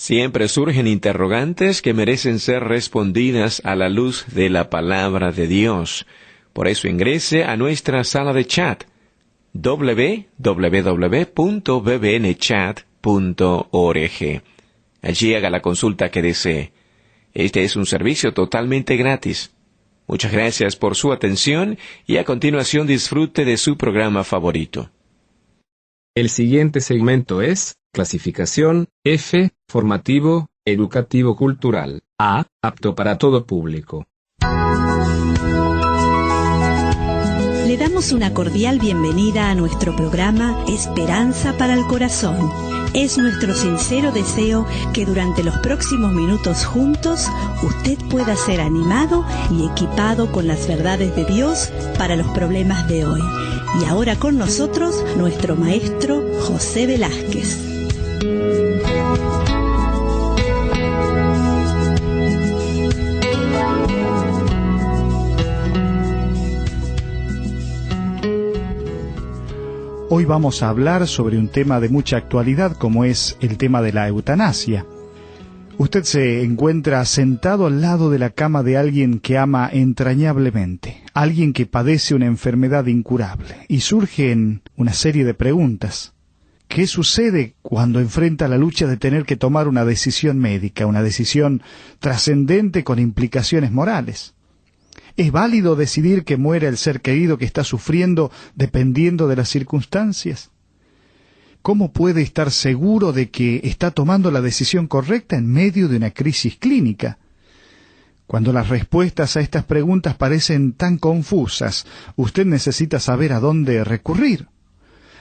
Siempre surgen interrogantes que merecen ser respondidas a la luz de la palabra de Dios. Por eso ingrese a nuestra sala de chat www.bbnchat.org. Allí haga la consulta que desee. Este es un servicio totalmente gratis. Muchas gracias por su atención y a continuación disfrute de su programa favorito. El siguiente segmento es clasificación F, formativo, educativo cultural, A, apto para todo público. Le damos una cordial bienvenida a nuestro programa Esperanza para el Corazón. Es nuestro sincero deseo que durante los próximos minutos juntos usted pueda ser animado y equipado con las verdades de Dios para los problemas de hoy. Y ahora con nosotros nuestro maestro José Velázquez. Hoy vamos a hablar sobre un tema de mucha actualidad como es el tema de la eutanasia. Usted se encuentra sentado al lado de la cama de alguien que ama entrañablemente, alguien que padece una enfermedad incurable, y surgen una serie de preguntas. ¿Qué sucede cuando enfrenta la lucha de tener que tomar una decisión médica, una decisión trascendente con implicaciones morales? ¿Es válido decidir que muera el ser querido que está sufriendo dependiendo de las circunstancias? ¿Cómo puede estar seguro de que está tomando la decisión correcta en medio de una crisis clínica? Cuando las respuestas a estas preguntas parecen tan confusas, usted necesita saber a dónde recurrir.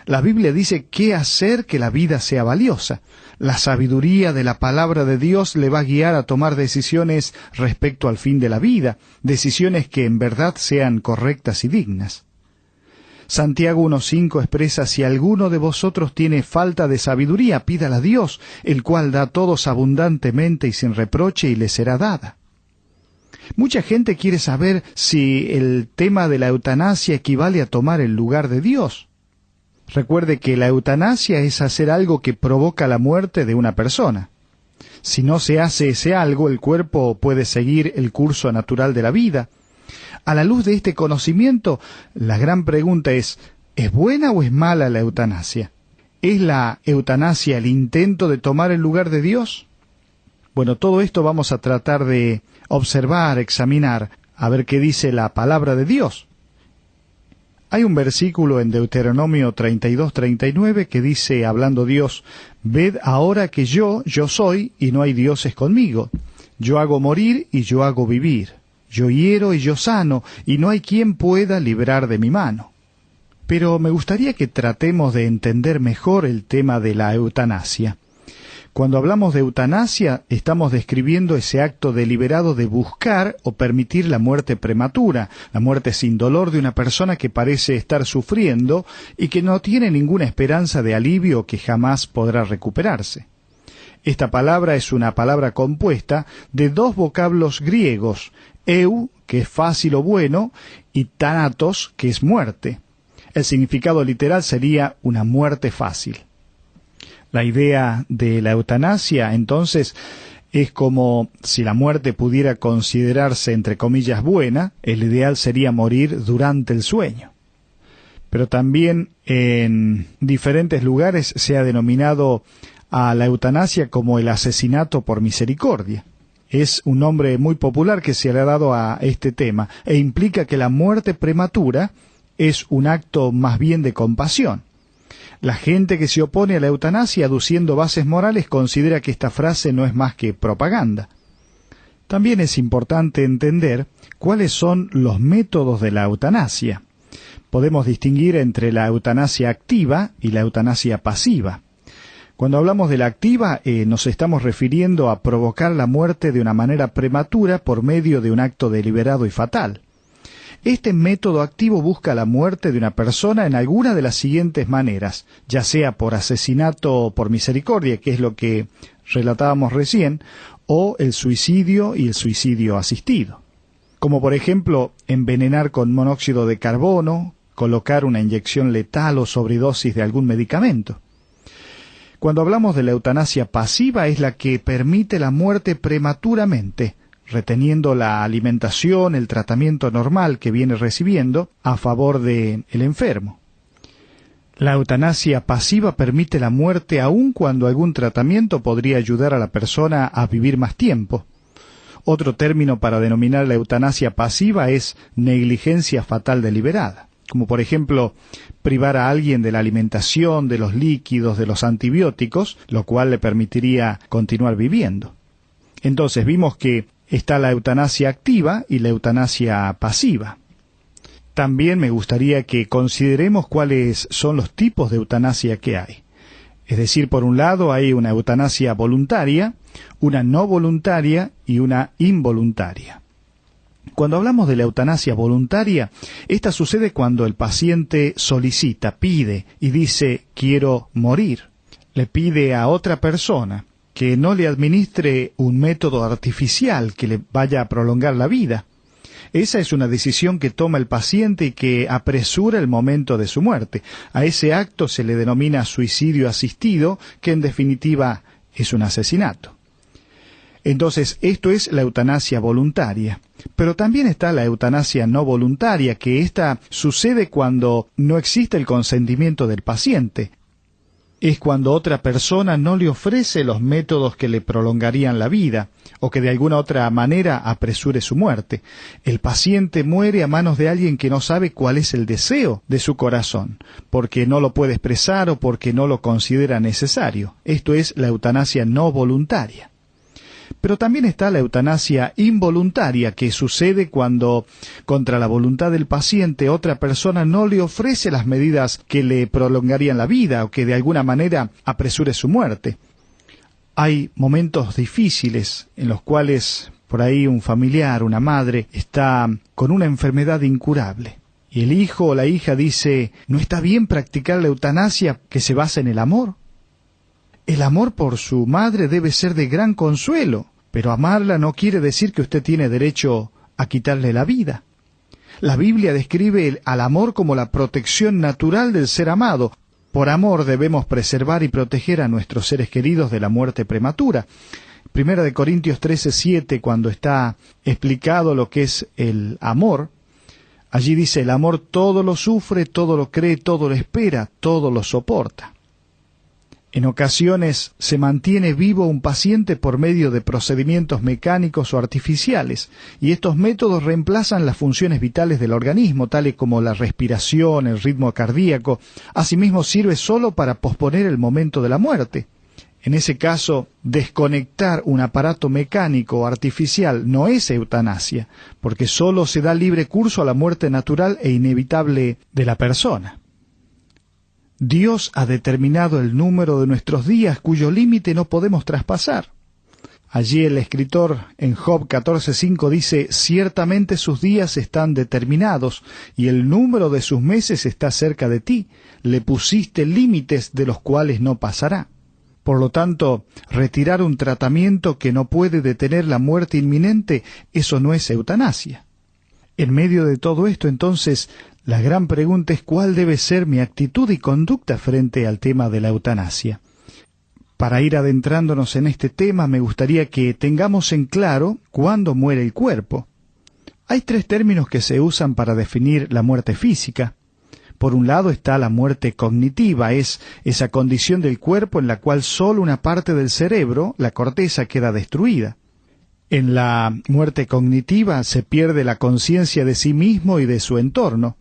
La Biblia dice qué hacer que la vida sea valiosa. La sabiduría de la palabra de Dios le va a guiar a tomar decisiones respecto al fin de la vida, decisiones que en verdad sean correctas y dignas. Santiago 1:5 expresa: si alguno de vosotros tiene falta de sabiduría, pídala a Dios, el cual da a todos abundantemente y sin reproche, y le será dada. Mucha gente quiere saber si el tema de la eutanasia equivale a tomar el lugar de Dios. Recuerde que la eutanasia es hacer algo que provoca la muerte de una persona. Si no se hace ese algo, el cuerpo puede seguir el curso natural de la vida. A la luz de este conocimiento, la gran pregunta ¿es buena o es mala la eutanasia? ¿Es la eutanasia el intento de tomar el lugar de Dios? Bueno, todo esto vamos a tratar de observar, examinar, a ver qué dice la palabra de Dios. Hay un versículo en Deuteronomio 32:39 que dice, hablando Dios: ved ahora que yo soy y no hay dioses conmigo. Yo hago morir y yo hago vivir. Yo hiero y yo sano, y no hay quien pueda librar de mi mano. Pero me gustaría que tratemos de entender mejor el tema de la eutanasia. Cuando hablamos de eutanasia, estamos describiendo ese acto deliberado de buscar o permitir la muerte prematura, la muerte sin dolor de una persona que parece estar sufriendo y que no tiene ninguna esperanza de alivio o que jamás podrá recuperarse. Esta palabra es una palabra compuesta de dos vocablos griegos, eu, que es fácil o bueno, y thanatos, que es muerte. El significado literal sería una muerte fácil. La idea de la eutanasia, entonces, es como si la muerte pudiera considerarse, entre comillas, buena, el ideal sería morir durante el sueño. Pero también en diferentes lugares se ha denominado a la eutanasia como el asesinato por misericordia. Es un nombre muy popular que se le ha dado a este tema e implica que la muerte prematura es un acto más bien de compasión. La gente que se opone a la eutanasia aduciendo bases morales considera que esta frase no es más que propaganda. También es importante entender cuáles son los métodos de la eutanasia. Podemos distinguir entre la eutanasia activa y la eutanasia pasiva. Cuando hablamos de la activa, nos estamos refiriendo a provocar la muerte de una manera prematura por medio de un acto deliberado y fatal. Este método activo busca la muerte de una persona en alguna de las siguientes maneras, ya sea por asesinato por misericordia, que es lo que relatábamos recién, o el suicidio y el suicidio asistido. Como por ejemplo, envenenar con monóxido de carbono, colocar una inyección letal o sobredosis de algún medicamento. Cuando hablamos de la eutanasia pasiva, es la que permite la muerte prematuramente, reteniendo la alimentación, el tratamiento normal que viene recibiendo a favor del enfermo. La eutanasia pasiva permite la muerte aun cuando algún tratamiento podría ayudar a la persona a vivir más tiempo. Otro término para denominar la eutanasia pasiva es negligencia fatal deliberada, como por ejemplo privar a alguien de la alimentación, de los líquidos, de los antibióticos, lo cual le permitiría continuar viviendo. Entonces vimos que está la eutanasia activa y la eutanasia pasiva. También me gustaría que consideremos cuáles son los tipos de eutanasia que hay. Es decir, por un lado hay una eutanasia voluntaria, una no voluntaria y una involuntaria. Cuando hablamos de la eutanasia voluntaria, esta sucede cuando el paciente solicita, pide y dice quiero morir. Le pide a otra persona que no le administre un método artificial que le vaya a prolongar la vida. Esa es una decisión que toma el paciente y que apresura el momento de su muerte. A ese acto se le denomina suicidio asistido, que en definitiva es un asesinato. Entonces, esto es la eutanasia voluntaria. Pero también está la eutanasia no voluntaria, que esta sucede cuando no existe el consentimiento del paciente. Es cuando otra persona no le ofrece los métodos que le prolongarían la vida, o que de alguna otra manera apresure su muerte. El paciente muere a manos de alguien que no sabe cuál es el deseo de su corazón, porque no lo puede expresar o porque no lo considera necesario. Esto es la eutanasia no voluntaria. Pero también está la eutanasia involuntaria, que sucede cuando, contra la voluntad del paciente, otra persona no le ofrece las medidas que le prolongarían la vida o que de alguna manera apresure su muerte. Hay momentos difíciles en los cuales por ahí un familiar, una madre, está con una enfermedad incurable. Y el hijo o la hija dice, ¿no está bien practicar la eutanasia que se basa en el amor? El amor por su madre debe ser de gran consuelo, pero amarla no quiere decir que usted tiene derecho a quitarle la vida. La Biblia describe al amor como la protección natural del ser amado. Por amor debemos preservar y proteger a nuestros seres queridos de la muerte prematura. 1 Corintios 13:7, cuando está explicado lo que es el amor, allí dice, el amor todo lo sufre, todo lo cree, todo lo espera, todo lo soporta. En ocasiones se mantiene vivo un paciente por medio de procedimientos mecánicos o artificiales, y estos métodos reemplazan las funciones vitales del organismo, tales como la respiración, el ritmo cardíaco. Asimismo sirve solo para posponer el momento de la muerte. En ese caso, desconectar un aparato mecánico o artificial no es eutanasia, porque solo se da libre curso a la muerte natural e inevitable de la persona. Dios ha determinado el número de nuestros días, cuyo límite no podemos traspasar. Allí el escritor en Job 14:5 dice, ciertamente sus días están determinados, y el número de sus meses está cerca de ti. Le pusiste límites de los cuales no pasará. Por lo tanto, retirar un tratamiento que no puede detener la muerte inminente, eso no es eutanasia. En medio de todo esto, entonces, la gran pregunta es cuál debe ser mi actitud y conducta frente al tema de la eutanasia. Para ir adentrándonos en este tema, me gustaría que tengamos en claro cuándo muere el cuerpo. Hay 3 términos que se usan para definir la muerte física. Por un lado está la muerte cognitiva, es esa condición del cuerpo en la cual solo una parte del cerebro, la corteza, queda destruida. En la muerte cognitiva se pierde la conciencia de sí mismo y de su entorno.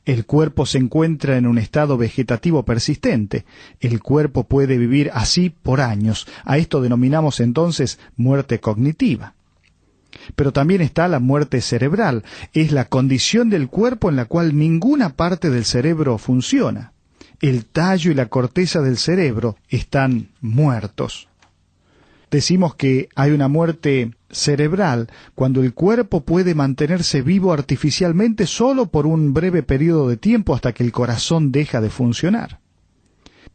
El cuerpo se encuentra en un estado vegetativo persistente. El cuerpo puede vivir así por años. A esto denominamos entonces muerte cognitiva. Pero también está la muerte cerebral. Es la condición del cuerpo en la cual ninguna parte del cerebro funciona. El tallo y la corteza del cerebro están muertos. Decimos que hay una muerte cerebral cuando el cuerpo puede mantenerse vivo artificialmente solo por un breve periodo de tiempo hasta que el corazón deja de funcionar.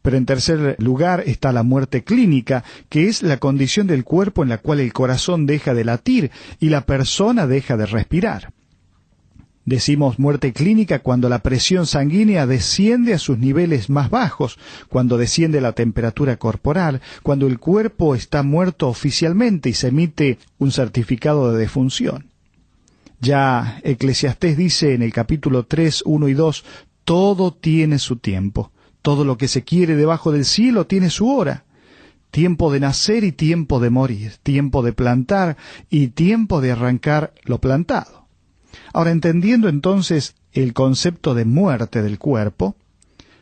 Pero en tercer lugar está la muerte clínica, que es la condición del cuerpo en la cual el corazón deja de latir y la persona deja de respirar. Decimos muerte clínica cuando la presión sanguínea desciende a sus niveles más bajos, cuando desciende la temperatura corporal, cuando el cuerpo está muerto oficialmente y se emite un certificado de defunción. Ya Eclesiastés dice en el capítulo 3, 1 y 2, todo tiene su tiempo. Todo lo que se quiere debajo del cielo tiene su hora. Tiempo de nacer y tiempo de morir, tiempo de plantar y tiempo de arrancar lo plantado. Ahora, entendiendo entonces el concepto de muerte del cuerpo,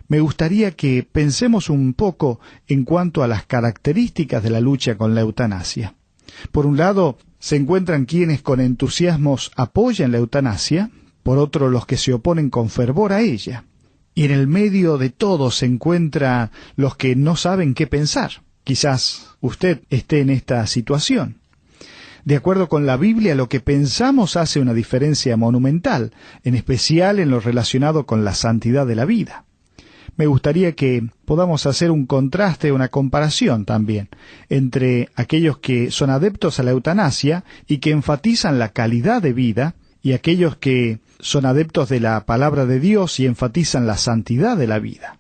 me gustaría que pensemos un poco en cuanto a las características de la lucha con la eutanasia. Por un lado, se encuentran quienes con entusiasmos apoyan la eutanasia, por otro los que se oponen con fervor a ella. Y en el medio de todo se encuentran los que no saben qué pensar. Quizás usted esté en esta situación. De acuerdo con la Biblia, lo que pensamos hace una diferencia monumental, en especial en lo relacionado con la santidad de la vida. Me gustaría que podamos hacer un contraste, una comparación también, entre aquellos que son adeptos a la eutanasia y que enfatizan la calidad de vida, y aquellos que son adeptos de la palabra de Dios y enfatizan la santidad de la vida.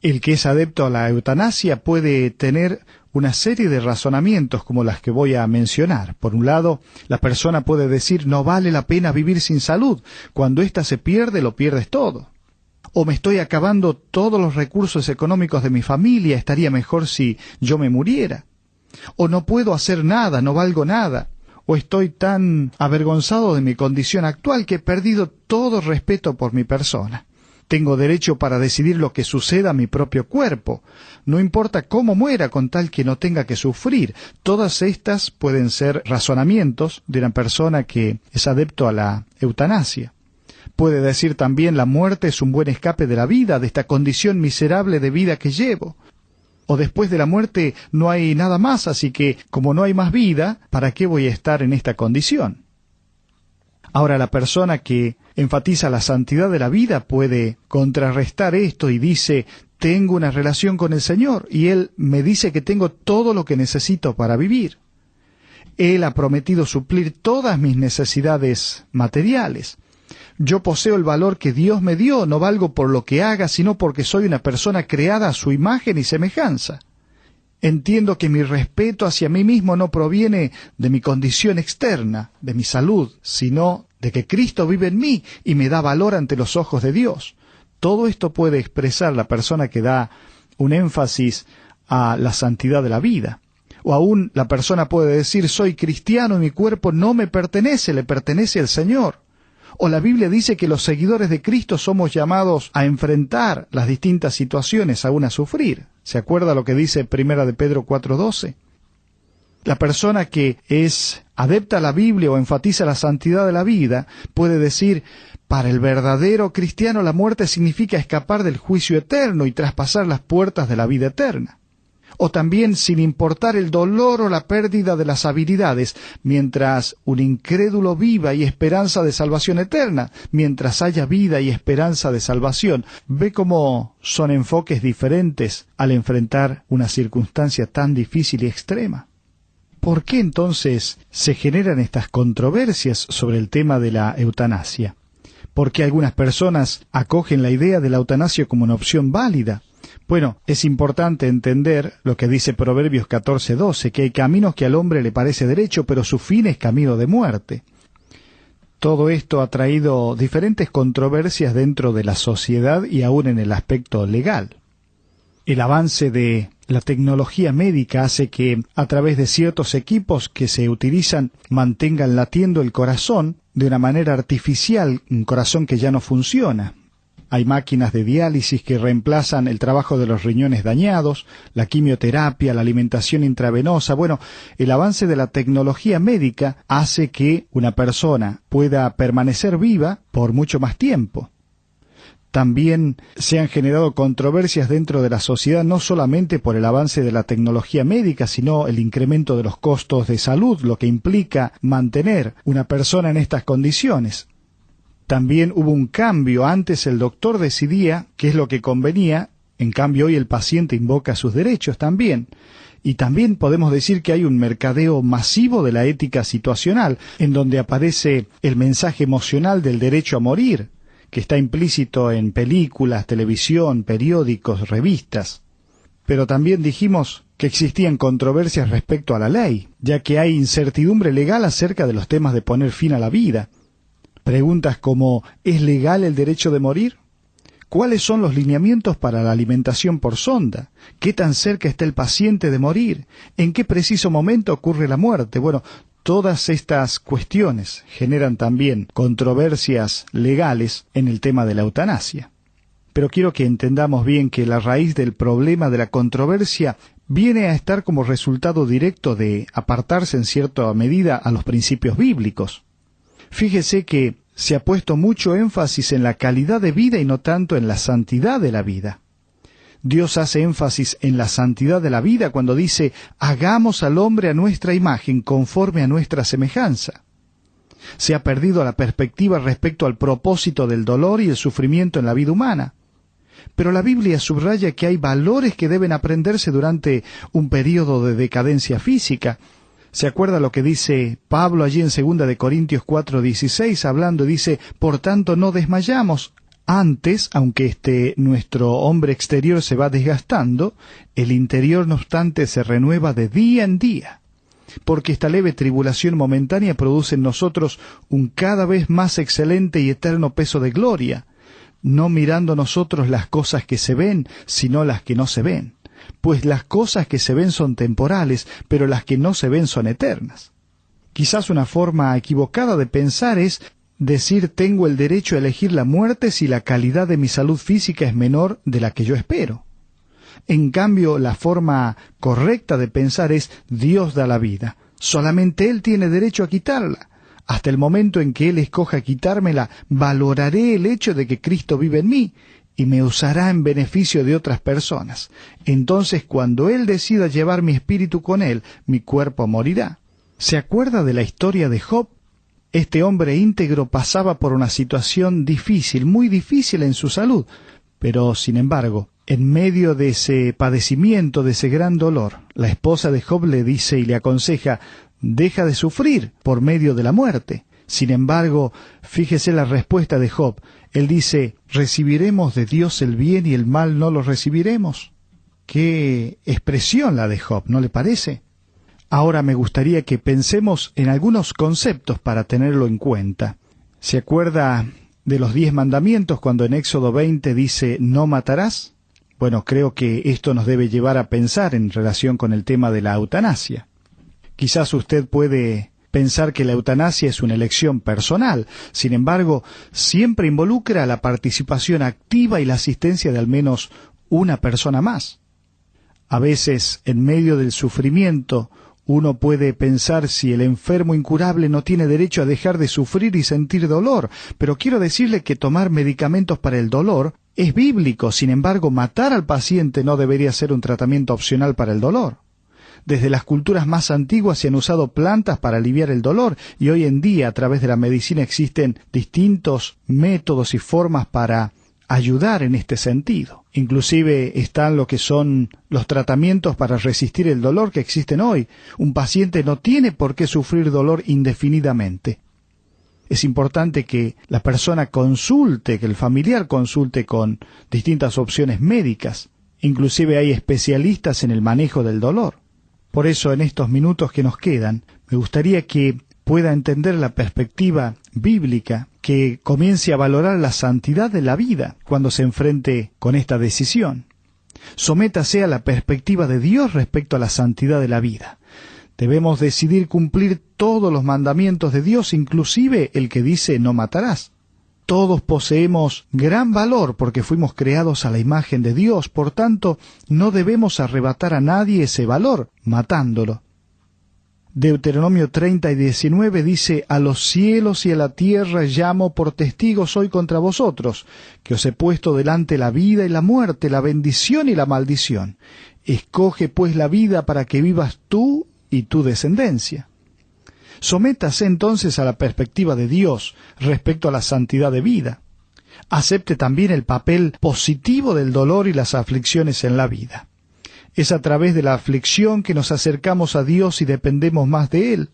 El que es adepto a la eutanasia puede tener una serie de razonamientos como las que voy a mencionar. Por un lado, la persona puede decir, no vale la pena vivir sin salud. Cuando ésta se pierde, lo pierdes todo. O me estoy acabando todos los recursos económicos de mi familia, estaría mejor si yo me muriera. O no puedo hacer nada, no valgo nada. O estoy tan avergonzado de mi condición actual que he perdido todo respeto por mi persona. Tengo derecho para decidir lo que suceda a mi propio cuerpo. No importa cómo muera con tal que no tenga que sufrir. Todas estas pueden ser razonamientos de una persona que es adepto a la eutanasia. Puede decir también la muerte es un buen escape de la vida, de esta condición miserable de vida que llevo. O después de la muerte no hay nada más, así que como no hay más vida, ¿para qué voy a estar en esta condición? Ahora, la persona que enfatiza la santidad de la vida puede contrarrestar esto y dice, tengo una relación con el Señor y Él me dice que tengo todo lo que necesito para vivir. Él ha prometido suplir todas mis necesidades materiales. Yo poseo el valor que Dios me dio, no valgo por lo que haga, sino porque soy una persona creada a su imagen y semejanza. Entiendo que mi respeto hacia mí mismo no proviene de mi condición externa, de mi salud, sino de que Cristo vive en mí y me da valor ante los ojos de Dios. Todo esto puede expresar la persona que da un énfasis a la santidad de la vida. O aún la persona puede decir, soy cristiano y mi cuerpo no me pertenece, le pertenece al Señor. O la Biblia dice que los seguidores de Cristo somos llamados a enfrentar las distintas situaciones, aún a sufrir. ¿Se acuerda lo que dice 1 de Pedro 4:12? La persona que es adepta a la Biblia o enfatiza la santidad de la vida puede decir, para el verdadero cristiano la muerte significa escapar del juicio eterno y traspasar las puertas de la vida eterna. O también, sin importar el dolor o la pérdida de las habilidades, mientras un incrédulo viva y esperanza de salvación eterna, mientras haya vida y esperanza de salvación. Ve cómo son enfoques diferentes al enfrentar una circunstancia tan difícil y extrema. ¿Por qué entonces se generan estas controversias sobre el tema de la eutanasia? ¿Por qué algunas personas acogen la idea de la eutanasia como una opción válida? Bueno, es importante entender lo que dice Proverbios 14:12, que hay caminos que al hombre le parece derecho, pero su fin es camino de muerte. Todo esto ha traído diferentes controversias dentro de la sociedad y aún en el aspecto legal. El avance de la tecnología médica hace que, a través de ciertos equipos que se utilizan, mantengan latiendo el corazón de una manera artificial, un corazón que ya no funciona. Hay máquinas de diálisis que reemplazan el trabajo de los riñones dañados, la quimioterapia, la alimentación intravenosa. Bueno, el avance de la tecnología médica hace que una persona pueda permanecer viva por mucho más tiempo. También se han generado controversias dentro de la sociedad no solamente por el avance de la tecnología médica, sino el incremento de los costos de salud, lo que implica mantener una persona en estas condiciones. También hubo un cambio. Antes el doctor decidía qué es lo que convenía, en cambio hoy el paciente invoca sus derechos también. Y también podemos decir que hay un mercadeo masivo de la ética situacional, en donde aparece el mensaje emocional del derecho a morir, que está implícito en películas, televisión, periódicos, revistas. Pero también dijimos que existían controversias respecto a la ley, ya que hay incertidumbre legal acerca de los temas de poner fin a la vida. Preguntas como ¿es legal el derecho de morir? ¿Cuáles son los lineamientos para la alimentación por sonda? ¿Qué tan cerca está el paciente de morir? ¿En qué preciso momento ocurre la muerte? Bueno, todas estas cuestiones generan también controversias legales en el tema de la eutanasia. Pero quiero que entendamos bien que la raíz del problema de la controversia viene a estar como resultado directo de apartarse en cierta medida a los principios bíblicos. Fíjese que se ha puesto mucho énfasis en la calidad de vida y no tanto en la santidad de la vida. Dios hace énfasis en la santidad de la vida cuando dice, hagamos al hombre a nuestra imagen, conforme a nuestra semejanza. Se ha perdido la perspectiva respecto al propósito del dolor y el sufrimiento en la vida humana. Pero la Biblia subraya que hay valores que deben aprenderse durante un período de decadencia física. ¿Se acuerda lo que dice Pablo allí en 2 de Corintios 4:16, hablando? Dice, por tanto no desmayamos. Antes, aunque nuestro hombre exterior se va desgastando, el interior no obstante se renueva de día en día. Porque esta leve tribulación momentánea produce en nosotros un cada vez más excelente y eterno peso de gloria, no mirando nosotros las cosas que se ven, sino las que no se ven. Pues las cosas que se ven son temporales, pero las que no se ven son eternas. Quizás una forma equivocada de pensar es decir tengo el derecho a elegir la muerte si la calidad de mi salud física es menor de la que yo espero. En cambio, la forma correcta de pensar es Dios da la vida. Solamente Él tiene derecho a quitarla. Hasta el momento en que Él escoja quitármela, valoraré el hecho de que Cristo vive en mí y me usará en beneficio de otras personas. Entonces, cuando Él decida llevar mi espíritu con Él, mi cuerpo morirá. ¿Se acuerda de la historia de Job? Este hombre íntegro pasaba por una situación difícil, muy difícil en su salud, pero, sin embargo, en medio de ese padecimiento, de ese gran dolor, la esposa de Job le dice y le aconseja, deja de sufrir por medio de la muerte. Sin embargo, fíjese la respuesta de Job. Él dice, ¿recibiremos de Dios el bien y el mal no lo recibiremos? Qué expresión la de Job, ¿no le parece? Ahora me gustaría que pensemos en algunos conceptos para tenerlo en cuenta. ¿Se acuerda de los 10 mandamientos cuando en Éxodo 20 dice, no matarás? Bueno, creo que esto nos debe llevar a pensar en relación con el tema de la eutanasia. Quizás usted puede pensar que la eutanasia es una elección personal. Sin embargo, siempre involucra la participación activa y la asistencia de al menos una persona más. A veces, en medio del sufrimiento, uno puede pensar si el enfermo incurable no tiene derecho a dejar de sufrir y sentir dolor, pero quiero decirle que tomar medicamentos para el dolor es bíblico. Sin embargo, matar al paciente no debería ser un tratamiento opcional para el dolor. Desde las culturas más antiguas se han usado plantas para aliviar el dolor y hoy en día a través de la medicina existen distintos métodos y formas para ayudar en este sentido. Inclusive están lo que son los tratamientos para resistir el dolor que existen hoy. Un paciente no tiene por qué sufrir dolor indefinidamente. Es importante que la persona consulte, que el familiar consulte con distintas opciones médicas. Inclusive hay especialistas en el manejo del dolor. Por eso, en estos minutos que nos quedan, me gustaría que pueda entender la perspectiva bíblica, que comience a valorar la santidad de la vida cuando se enfrente con esta decisión. Sométase a la perspectiva de Dios respecto a la santidad de la vida. Debemos decidir cumplir todos los mandamientos de Dios, inclusive el que dice no matarás. Todos poseemos gran valor porque fuimos creados a la imagen de Dios, por tanto, no debemos arrebatar a nadie ese valor, matándolo. Deuteronomio 30:19 dice, a los cielos y a la tierra llamo por testigos hoy contra vosotros, que os he puesto delante la vida y la muerte, la bendición y la maldición. Escoge pues la vida para que vivas tú y tu descendencia. Sométase entonces a la perspectiva de Dios respecto a la santidad de vida. Acepte también el papel positivo del dolor y las aflicciones en la vida. Es a través de la aflicción que nos acercamos a Dios y dependemos más de Él.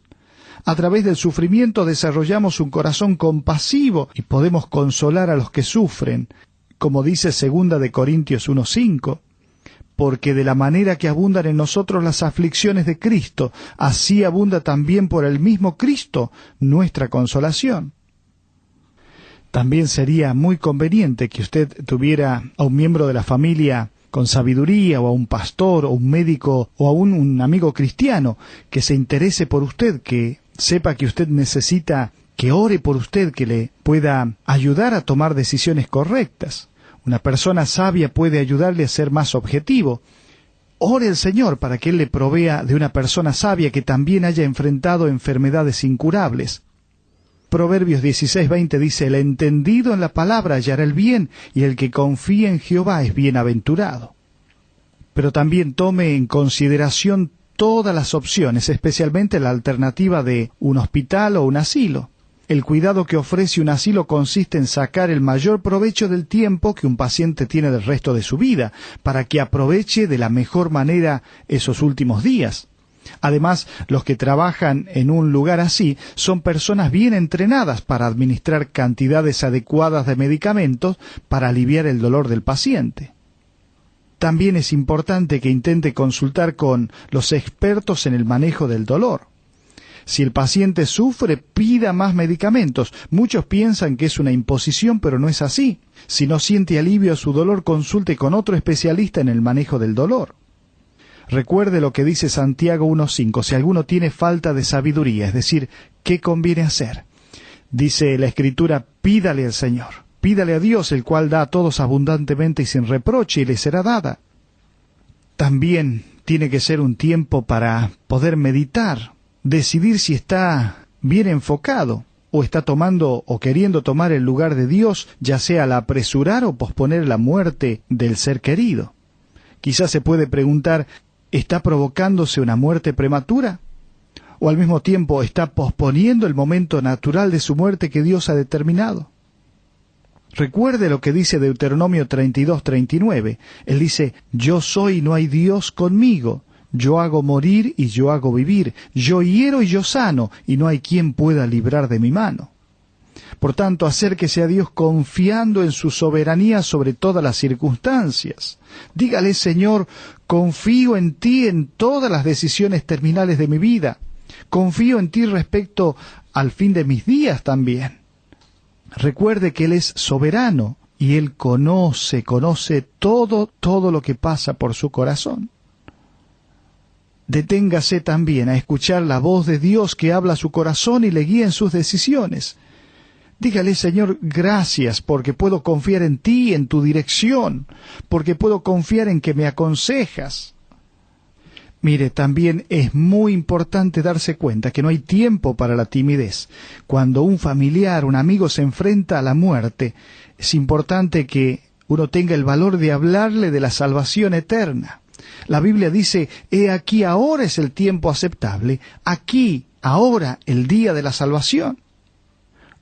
A través del sufrimiento desarrollamos un corazón compasivo y podemos consolar a los que sufren, como dice 2 de Corintios 1:5. Porque de la manera que abundan en nosotros las aflicciones de Cristo, así abunda también por el mismo Cristo nuestra consolación. También sería muy conveniente que usted tuviera a un miembro de la familia con sabiduría, o a un pastor, o un médico, o aún un amigo cristiano, que se interese por usted, que sepa que usted necesita, que ore por usted, que le pueda ayudar a tomar decisiones correctas. Una persona sabia puede ayudarle a ser más objetivo. Ore al Señor para que Él le provea de una persona sabia que también haya enfrentado enfermedades incurables. Proverbios 16:20 dice: el entendido en la palabra hallará el bien, y el que confía en Jehová es bienaventurado. Pero también tome en consideración todas las opciones, especialmente la alternativa de un hospital o un asilo. El cuidado que ofrece un asilo consiste en sacar el mayor provecho del tiempo que un paciente tiene del resto de su vida, para que aproveche de la mejor manera esos últimos días. Además, los que trabajan en un lugar así son personas bien entrenadas para administrar cantidades adecuadas de medicamentos para aliviar el dolor del paciente. También es importante que intente consultar con los expertos en el manejo del dolor. Si el paciente sufre, pida más medicamentos. Muchos piensan que es una imposición, pero no es así. Si no siente alivio a su dolor, consulte con otro especialista en el manejo del dolor. Recuerde lo que dice Santiago 1:5, si alguno tiene falta de sabiduría, es decir, ¿qué conviene hacer? Dice la Escritura: pídale al Señor, pídale a Dios, el cual da a todos abundantemente y sin reproche, y le será dada. También tiene que ser un tiempo para poder meditar, decidir si está bien enfocado, o está tomando o queriendo tomar el lugar de Dios, ya sea al apresurar o posponer la muerte del ser querido. Quizás se puede preguntar: ¿está provocándose una muerte prematura? ¿O al mismo tiempo está posponiendo el momento natural de su muerte que Dios ha determinado? Recuerde lo que dice Deuteronomio 32:39. Él dice: yo soy y no hay Dios conmigo. Yo hago morir y yo hago vivir. Yo hiero y yo sano, y no hay quien pueda librar de mi mano. Por tanto, acérquese a Dios confiando en su soberanía sobre todas las circunstancias. Dígale: Señor, confío en ti en todas las decisiones terminales de mi vida. Confío en ti respecto al fin de mis días también. Recuerde que Él es soberano y Él conoce todo lo que pasa por su corazón. Deténgase también a escuchar la voz de Dios que habla a su corazón y le guía en sus decisiones. Dígale: Señor, gracias porque puedo confiar en ti, en tu dirección, porque puedo confiar en que me aconsejas. Mire, también es muy importante darse cuenta que no hay tiempo para la timidez. Cuando un familiar, un amigo se enfrenta a la muerte, es importante que uno tenga el valor de hablarle de la salvación eterna. La Biblia dice: he aquí, ahora es el tiempo aceptable, aquí, ahora, el día de la salvación.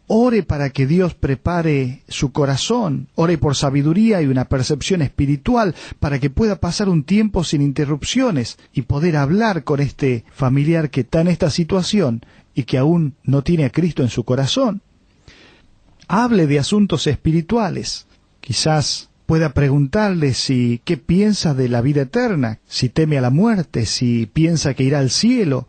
Ore para que Dios prepare su corazón, ore por sabiduría y una percepción espiritual para que pueda pasar un tiempo sin interrupciones y poder hablar con este familiar que está en esta situación y que aún no tiene a Cristo en su corazón. Hable de asuntos espirituales. Quizás pueda preguntarle qué piensa de la vida eterna, si teme a la muerte, si piensa que irá al cielo.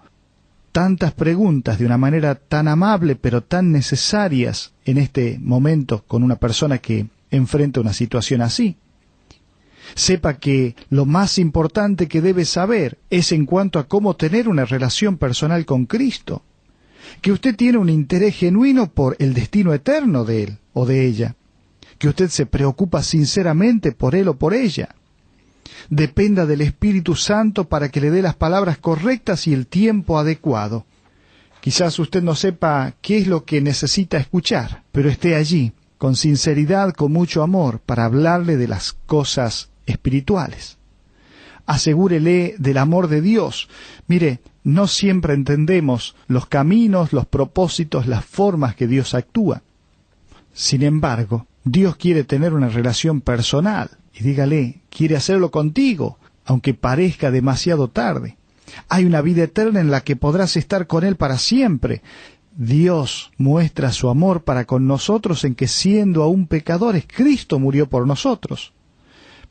Tantas preguntas de una manera tan amable pero tan necesarias en este momento con una persona que enfrenta una situación así. Sepa que lo más importante que debe saber es en cuanto a cómo tener una relación personal con Cristo, que usted tiene un interés genuino por el destino eterno de él o de ella, que usted se preocupa sinceramente por él o por ella. Dependa del Espíritu Santo para que le dé las palabras correctas y el tiempo adecuado. Quizás usted no sepa qué es lo que necesita escuchar, pero esté allí, con sinceridad, con mucho amor, para hablarle de las cosas espirituales. Asegúrele del amor de Dios. Mire, no siempre entendemos los caminos, los propósitos, las formas que Dios actúa. Sin embargo, Dios quiere tener una relación personal. Y dígale: quiere hacerlo contigo, aunque parezca demasiado tarde. Hay una vida eterna en la que podrás estar con Él para siempre. Dios muestra su amor para con nosotros en que, siendo aún pecadores, Cristo murió por nosotros.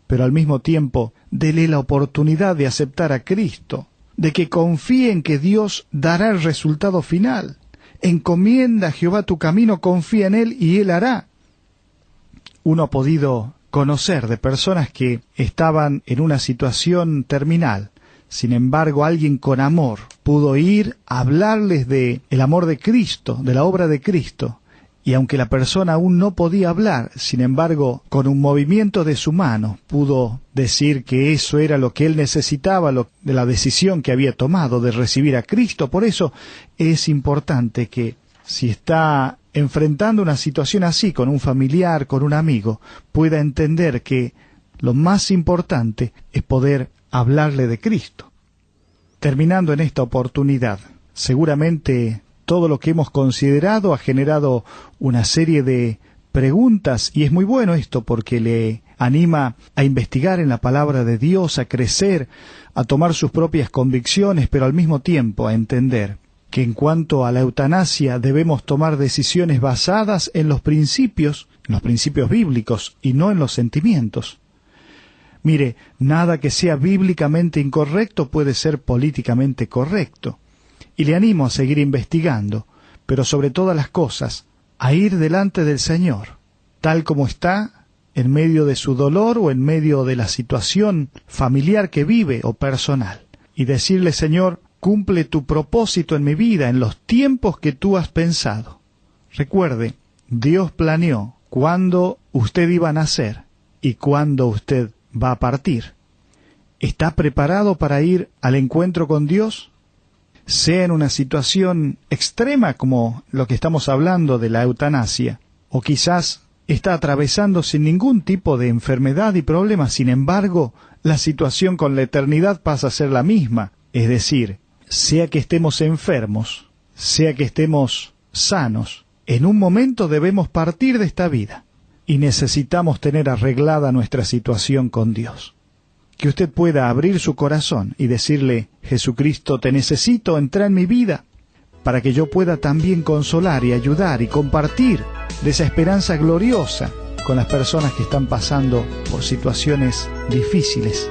Pero al mismo tiempo, dele la oportunidad de aceptar a Cristo, de que confíe en que Dios dará el resultado final. Encomienda a Jehová tu camino, confía en Él y Él hará. Uno ha podido conocer de personas que estaban en una situación terminal. Sin embargo, alguien con amor pudo ir a hablarles de el amor de Cristo, de la obra de Cristo. Y aunque la persona aún no podía hablar, sin embargo, con un movimiento de su mano, pudo decir que eso era lo que él necesitaba, de la decisión que había tomado de recibir a Cristo. Por eso es importante que, si está enfrentando una situación así con un familiar, con un amigo, pueda entender que lo más importante es poder hablarle de Cristo. Terminando en esta oportunidad, seguramente todo lo que hemos considerado ha generado una serie de preguntas, y es muy bueno esto porque le anima a investigar en la palabra de Dios, a crecer, a tomar sus propias convicciones, pero al mismo tiempo a entender que en cuanto a la eutanasia debemos tomar decisiones basadas en los principios bíblicos y no en los sentimientos. Mire, nada que sea bíblicamente incorrecto puede ser políticamente correcto. Y le animo a seguir investigando, pero sobre todas las cosas, a ir delante del Señor, tal como está, en medio de su dolor o en medio de la situación familiar que vive o personal, y decirle: Señor, cumple tu propósito en mi vida en los tiempos que tú has pensado. Recuerde, Dios planeó cuándo usted iba a nacer y cuándo usted va a partir. ¿Está preparado para ir al encuentro con Dios? Sea en una situación extrema como lo que estamos hablando de la eutanasia, o quizás está atravesando sin ningún tipo de enfermedad y problema. Sin embargo, la situación con la eternidad pasa a ser la misma. Es decir, sea que estemos enfermos, sea que estemos sanos, en un momento debemos partir de esta vida y necesitamos tener arreglada nuestra situación con Dios. Que usted pueda abrir su corazón y decirle: Jesucristo, te necesito, entra en mi vida, para que yo pueda también consolar y ayudar y compartir de esa esperanza gloriosa con las personas que están pasando por situaciones difíciles,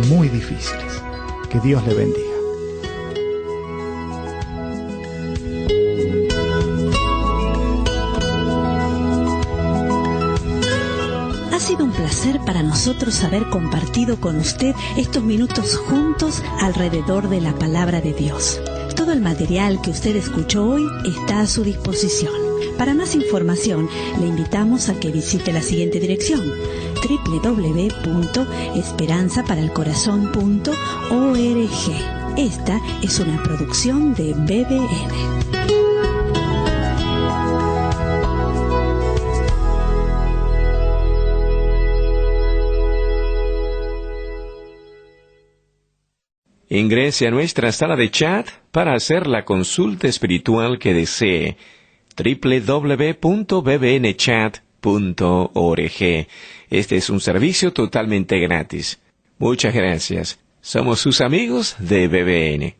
muy difíciles. Que Dios le bendiga. Ha sido un placer para nosotros haber compartido con usted estos minutos juntos alrededor de la palabra de Dios. Todo el material que usted escuchó hoy está a su disposición. Para más información, le invitamos a que visite la siguiente dirección: www.esperanzaparaelcorazon.org. Esta es una producción de BBN. Ingrese a nuestra sala de chat para hacer la consulta espiritual que desee. www.bbnchat.org. Este es un servicio totalmente gratis. Muchas gracias. Somos sus amigos de BBN.